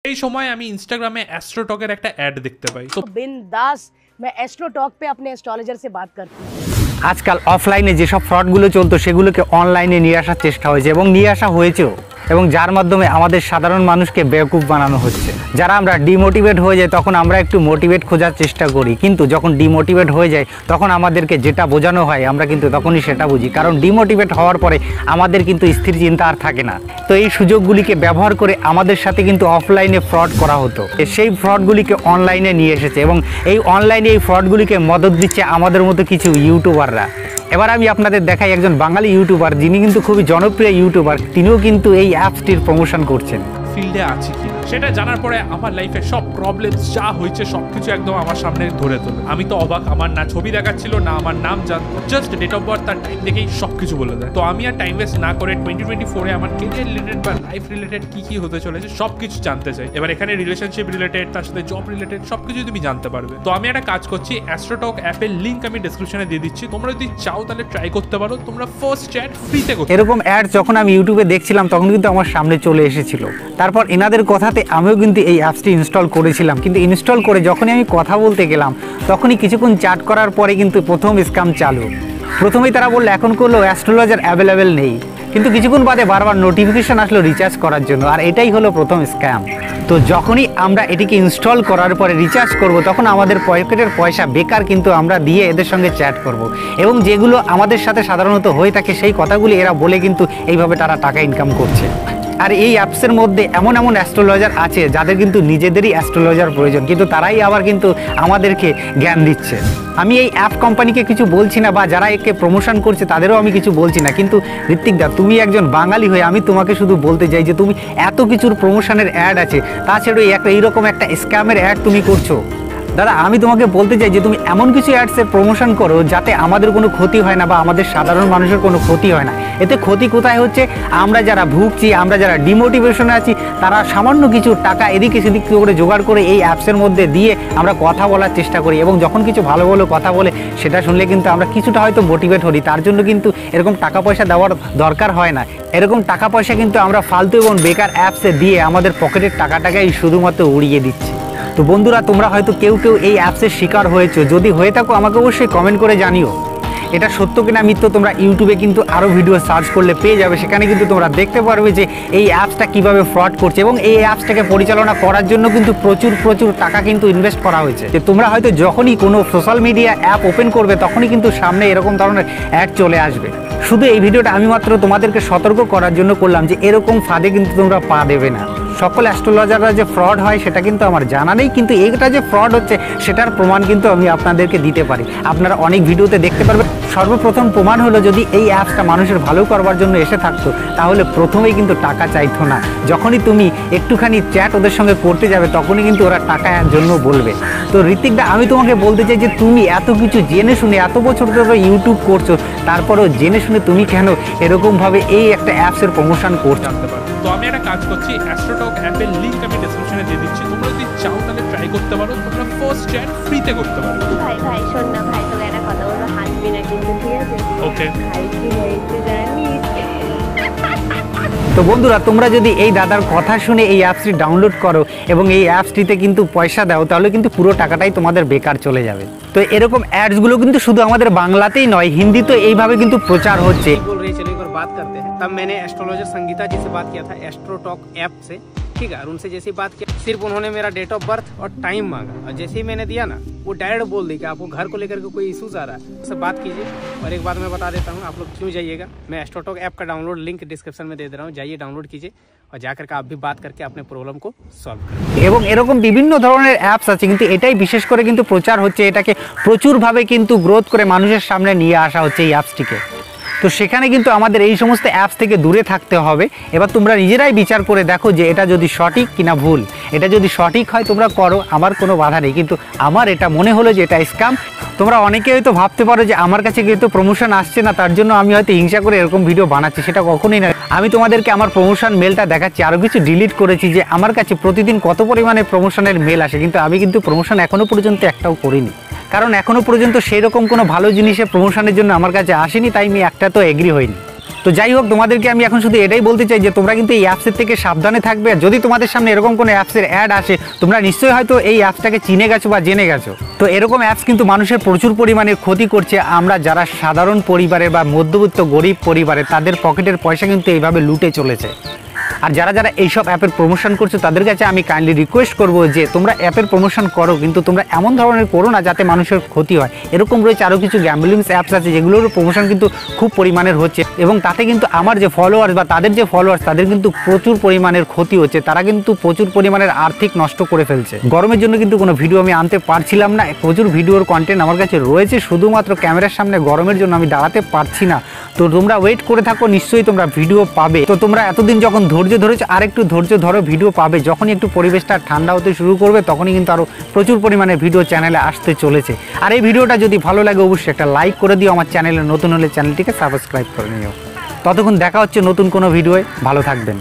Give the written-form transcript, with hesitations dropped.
এই সময় আমি ইনস্টাগ্রামে অ্যাস্ট্রোটকের একটা অ্যাড দেখতে পাই। तो बिंदास मैं एस्ट्रोटॉक पे अपने एस्ट्रोलॉजर से बात करती हूँ। আজকাল অফলাইনে যেসব ফ্রডগুলো চলতো সেগুলোকে অনলাইনে নিয়ে আসার চেষ্টা হয়েছে এবং নিয়ে আসা হয়েছেও, এবং যার মাধ্যমে আমাদের সাধারণ মানুষকে বেওকুফ বানানো হচ্ছে। যারা আমরা ডিমোটিভেট হয়ে যাই তখন আমরা একটু মোটিভেট খোঁজার চেষ্টা করি, কিন্তু যখন ডিমোটিভেট হয়ে যায় তখন আমাদেরকে যেটা বোঝানো হয় আমরা কিন্তু তখনই সেটা বুঝি, কারণ ডিমোটিভেট হওয়ার পরে আমাদের কিন্তু স্থির চিন্তা আর থাকে না। তো এই সুযোগগুলিকে ব্যবহার করে আমাদের সাথে কিন্তু অফলাইনে ফ্রড করা হতো, সেই ফ্রডগুলিকে অনলাইনে নিয়ে এসেছে এবং এই অনলাইনে এই ফ্রডগুলিকে মদত দিচ্ছে আমাদের মতো কিছু ইউটিউবাররা। এবার আমি আপনাদের দেখাই একজন বাঙালি ইউটিউবার, যিনি কিন্তু খুবই জনপ্রিয় ইউটিউবার, তিনিও কিন্তু এই অ্যাপসটির প্রমোশন করছেন। ফিল্ডে আছি কিনা সেটা জানার পরে আমার লাইফে সব প্রবলেম যা হয়েছে সবকিছু একদম আমার সামনে ধরে তোলে। আমি তো অবাক, আমার না ছবি দেখাচ্ছিল না আমার নাম জানতো, জাস্ট ডেট অফ বার্থ তার টাইম দেখেই সবকিছু বলে দেয়। তো আমি আর টাইম ওয়েস্ট না করে 2024-এ আমার কেরিয়ার রিলেটেড বা লাইফ রিলেটেড কি হতে চলেছে সবকিছু জানতে চাই। এবার এখানে রিলেশনশিপ রিলেটেড, তার সাথে জব রিলেটেড সবকিছু তুমি জানতে পারবে। তো আমি একটা কাজ করছি, অ্যাস্ট্রোটক অ্যাপের লিঙ্ক আমি ডেসক্রিপশনে দিয়ে দিচ্ছি, তোমরা যদি চাও তাহলে ট্রাই করতে পারো। তোমরা ফার্স্ট চ্যাট ফ্রিতে করতে। এরকম অ্যাড যখন আমি ইউটিউবে দেখছিলাম তখন কিন্তু আমার সামনে চলে এসেছিল। তারপর এনাদের কথাতে আমিও কিন্তু এই অ্যাপসটি ইনস্টল করেছিলাম, কিন্তু ইনস্টল করে যখনই আমি কথা বলতে গেলাম তখনই কিছুক্ষণ চ্যাট করার পরে কিন্তু প্রথম স্ক্যাম চালু। প্রথমেই তারা বললো এখন করলেও অ্যাস্ট্রোলজার অ্যাভেলেবেল নেই, কিন্তু কিছুক্ষণ বাদে বারবার নোটিফিকেশন আসলো রিচার্জ করার জন্য, আর এটাই হলো প্রথম স্ক্যাম। তো যখনই আমরা এটিকে ইনস্টল করার পরে রিচার্জ করব তখন আমাদের পকেটের পয়সা বেকার কিন্তু আমরা দিয়ে এদের সঙ্গে চ্যাট করব, এবং যেগুলো আমাদের সাথে সাধারণত হয়ে থাকে সেই কথাগুলি এরা বলে কিন্তু এইভাবে তারা টাকা ইনকাম করছে। আর এই অ্যাপসের মধ্যে এমন এমন অ্যাস্ট্রোলজার আছে যাদের কিন্তু নিজেদেরই অ্যাস্ট্রোলজার প্রয়োজন, কিন্তু তারাই আবার কিন্তু আমাদেরকে জ্ঞান দিচ্ছে। আমি এই অ্যাপ কোম্পানিকে কিছু বলছি না, বা যারা একে প্রমোশন করছে তাদেরও আমি কিছু বলছি না, কিন্তু ঋত্বিক দা তুমি একজন বাঙালি হয়ে আমি তোমাকে শুধু বলতে চাই যে তুমি এত কিছুর প্রমোশনের অ্যাড আছে, তাছাড়াও এইরকম একটা স্ক্যামের অ্যাড তুমি করছো। দাদা আমি তোমাকে বলতে চাই যে তুমি এমন কিছু অ্যাডসের প্রমোশন করো যাতে আমাদের কোনো ক্ষতি হয় না বা আমাদের সাধারণ মানুষের কোনো ক্ষতি হয় না। এতে ক্ষতি কোথায় হচ্ছে, আমরা যারা ভুগছি, আমরা যারা ডিমোটিভেশনে আছি, তারা সামান্য কিছু টাকা এদিকে সেদিক করে জোগাড় করে এই অ্যাপসের মধ্যে দিয়ে আমরা কথা বলার চেষ্টা করি, এবং যখন কিছু ভালো ভালো কথা বলে সেটা শুনলে কিন্তু আমরা কিছুটা হয়তো মোটিভেট হই। তার জন্য কিন্তু এরকম টাকা পয়সা দেওয়ার দরকার হয় না। এরকম টাকা পয়সা কিন্তু আমরা ফালতু এবং বেকার অ্যাপসে দিয়ে আমাদের পকেটের টাকাটাকেই শুধুমাত্র উড়িয়ে দিচ্ছি। তো বন্ধুরা তোমরা হয়তো কেউ এই অ্যাপসের শিকার হয়েছো, যদি হয়ে থাকো আমাকে অবশ্যই কমেন্ট করে জানিও এটা সত্য কিনা মিথ্যা। তোমরা ইউটিউবে কিন্তু আরও ভিডিও সার্চ করলে পেয়ে যাবে, সেখানে কিন্তু তোমরা দেখতে পারবে যে এই অ্যাপসটা কীভাবে ফ্রড করছে, এবং এই অ্যাপসটাকে পরিচালনা করার জন্য কিন্তু প্রচুর টাকা কিন্তু ইনভেস্ট করা হয়েছে। যে তোমরা হয়তো যখনই কোনো সোশ্যাল মিডিয়া অ্যাপ ওপেন করবে তখনই কিন্তু সামনে এরকম ধরনের অ্যাড চলে আসবে। শুধু এই ভিডিওটা আমি মাত্র তোমাদেরকে সতর্ক করার জন্য করলাম যে এরকম ফাঁদে কিন্তু তোমরা পা দেবে না। সকল অ্যাস্ট্রোলজাররা যে ফ্রড হয় সেটা কিন্তু আমার জানা নেই, কিন্তু এটা যে ফ্রড হচ্ছে সেটার প্রমাণ কিন্তু আমি আপনাদেরকে দিতে পারি। আপনারা অনেক ভিডিওতে দেখতে পারবেন। সর্বপ্রথম প্রমাণ হলো যদি এই অ্যাপসটা মানুষের ভালো করবার জন্য এসে থাকতো তাহলে প্রথমেই কিন্তু টাকা চাইতো না। যখনই তুমি একটুখানি চ্যাট ওদের সঙ্গে করতে যাবে তখনই কিন্তু ওরা টাকার জন্য বলবে। তো ঋত্বিকদা আমি তোমাকে বলতে চাই যে তুমি এত কিছু জেনে শুনে এত বছর ধরে ইউটিউব করছো, তারপরেও জেনে শুনে তুমি কেন এরকমভাবে এই একটা অ্যাপসের প্রমোশন করছো? জানতে পারো। তো আমি একটা কাজ করছি, অ্যাস্ট্রোটক অ্যাপের লিঙ্ক আমি ডেসক্রিপশনে দিয়ে দিচ্ছি, তোমরা যদি চাও তাহলে ট্রাই করতে পারো। তোমরা ফার্স্ট চ্যাট ফ্রিতে করতে পারো। ভাই শোন না ভাই, তোকে একটা কথা বলবো, হাসবি না কিন্তু, ঠিক আছে? ওকে। ভাই কি হয়েছে জানিস? তো বন্ধুরা তোমরা যদি এই দাদার কথা শুনে এই অ্যাপসটি ডাউনলোড করো এবং এই অ্যাপসটিতে কিন্তু পয়সা দাও তাহলে কিন্তু পুরো টাকাটাই তোমাদের বেকার চলে যাবে। তো এরকম অ্যাডসগুলো কিন্তু শুধু আমাদের বাংলাতেই নয়, হিন্দিতে এইভাবে কিন্তু প্রচার হচ্ছে। बात करते हैं तब मैंने एस्ट्रोलॉजर संगीता जी से बात किया था एस्ट्रोटॉक ऐप से, ठीक है। और उनसे जैसी बात किया सिर्फ उन्होंने मेरा डेट ऑफ बर्थ और टाइम मांगा, और जैसे ही मैंने दिया ना वो डायरेक्ट बोल दी कि आपको घर को लेकर के कोई इशूज आ रहा है, उससे बात कीजिए। और एक बात मैं बता देता हूँ, आप लोग क्यों जाइएगा, मैं एस्ट्रोटॉक ऐप का डाउनलोड लिंक डिस्क्रिप्शन में दे दे रहा हूँ, जाइए डाउनलोड कीजिए और जाकर के आप भी बात करके अपने प्रॉब्लम को सॉल्व करें। এবং এরকম বিভিন্ন ধরনের অ্যাপস আছে, কিন্তু এটাই বিশেষ করে কিন্তু প্রচার হচ্ছে, এটাকে প্রচুরভাবে কিন্তু গ্রোথ করে মানুষের সামনে নিয়ে আসা হচ্ছে এই অ্যাপসটিকে। তো সেখানে কিন্তু আমাদের এই সমস্ত অ্যাপস থেকে দূরে থাকতে হবে। এবার তোমরা নিজেরাই বিচার করে দেখো যে এটা যদি সঠিক কিনা ভুল। এটা যদি সঠিক হয় তোমরা করো, আমার কোনো বাধা নেই, কিন্তু আমার এটা মনে হলো যে এটা স্ক্যাম। তোমরা অনেকে হয়তো ভাবতে পারো যে আমার কাছে কিন্তু প্রমোশন আসছে না, তার জন্য আমি হয়তো হিংসা করে এরকম ভিডিও বানাচ্ছি, সেটা কখনোই না। আমি তোমাদেরকে আমার প্রমোশন মেলটা দেখাচ্ছি, আরও কিছু ডিলিট করেছি যে আমার কাছে প্রতিদিন কত পরিমাণে প্রমোশনের মেল আসে, কিন্তু আমি কিন্তু প্রমোশন এখনও পর্যন্ত একটাও করিনি, কারণ এখনও পর্যন্ত সেই রকম কোনো ভালো জিনিসের প্রমোশনের জন্য আমার কাছে আসেনি, তাই আমি একটা তো এগ্রি হইনি। তো যাই হোক, তোমাদেরকে আমি এখন শুধু এটাই বলতে চাই যে তোমরা কিন্তু এই অ্যাপসের থেকে সাবধানে থাকবে। যদি তোমাদের সামনে এরকম কোনো অ্যাপসের অ্যাড আসে, তোমরা নিশ্চয়ই হয়তো এই অ্যাপসটাকে চিনে গেছো বা জেনে গেছো। তো এরকম অ্যাপস কিন্তু মানুষের প্রচুর পরিমাণে ক্ষতি করছে। আমরা যারা সাধারণ পরিবারের বা মধ্যবিত্ত গরিব পরিবারের, তাদের পকেটের পয়সা কিন্তু এইভাবে লুটে চলেছে। আর যারা যারা এইসব অ্যাপের প্রমোশন করছো তাদের কাছে আমি কাইন্ডলি রিকোয়েস্ট করবো যে তোমরা অ্যাপের প্রমোশন করো, কিন্তু তোমরা এমন ধরনের করো না যাতে মানুষের ক্ষতি হয়। এরকম রয়েছে আরও কিছু গ্যাম্বলিংস অ্যাপস আছে যেগুলোর প্রমোশন কিন্তু খুব পরিমাণের হচ্ছে, এবং তাতে কিন্তু আমার যে ফলোয়ার্স বা তাদের যে ফলোয়ার্স তাদের কিন্তু প্রচুর পরিমাণের ক্ষতি হচ্ছে। তারা কিন্তু প্রচুর পরিমাণের আর্থিক নষ্ট করে ফেলছে। গরমের জন্য কিন্তু কোনো ভিডিও আমি আনতে পারছিলাম না। প্রচুর ভিডিওর কন্টেন্ট আমার কাছে রয়েছে, শুধুমাত্র ক্যামেরার সামনে গরমের জন্য আমি দাঁড়াতে পারছি না। তো তোমরা ওয়েট করে থাকো, নিশ্চয়ই তোমরা ভিডিও পাবে। তো তোমরা এতদিন যখন ধৈর্য ধরেছো, আর একটু ধৈর্য ধরো, ভিডিও পাবে। যখনই একটু পরিবেশটা ঠান্ডা হতে শুরু করবে তখনই কিন্তু আরও প্রচুর পরিমাণে ভিডিও চ্যানেলে আসতে চলেছে। আর এই ভিডিওটা যদি ভালো লাগে অবশ্যই একটা লাইক করে দিও। আমার চ্যানেলে নতুন হলে চ্যানেলটিকে সাবস্ক্রাইব করে নিও। ততক্ষণ দেখা হচ্ছে নতুন কোনো ভিডিওয়। ভালো থাকবেন।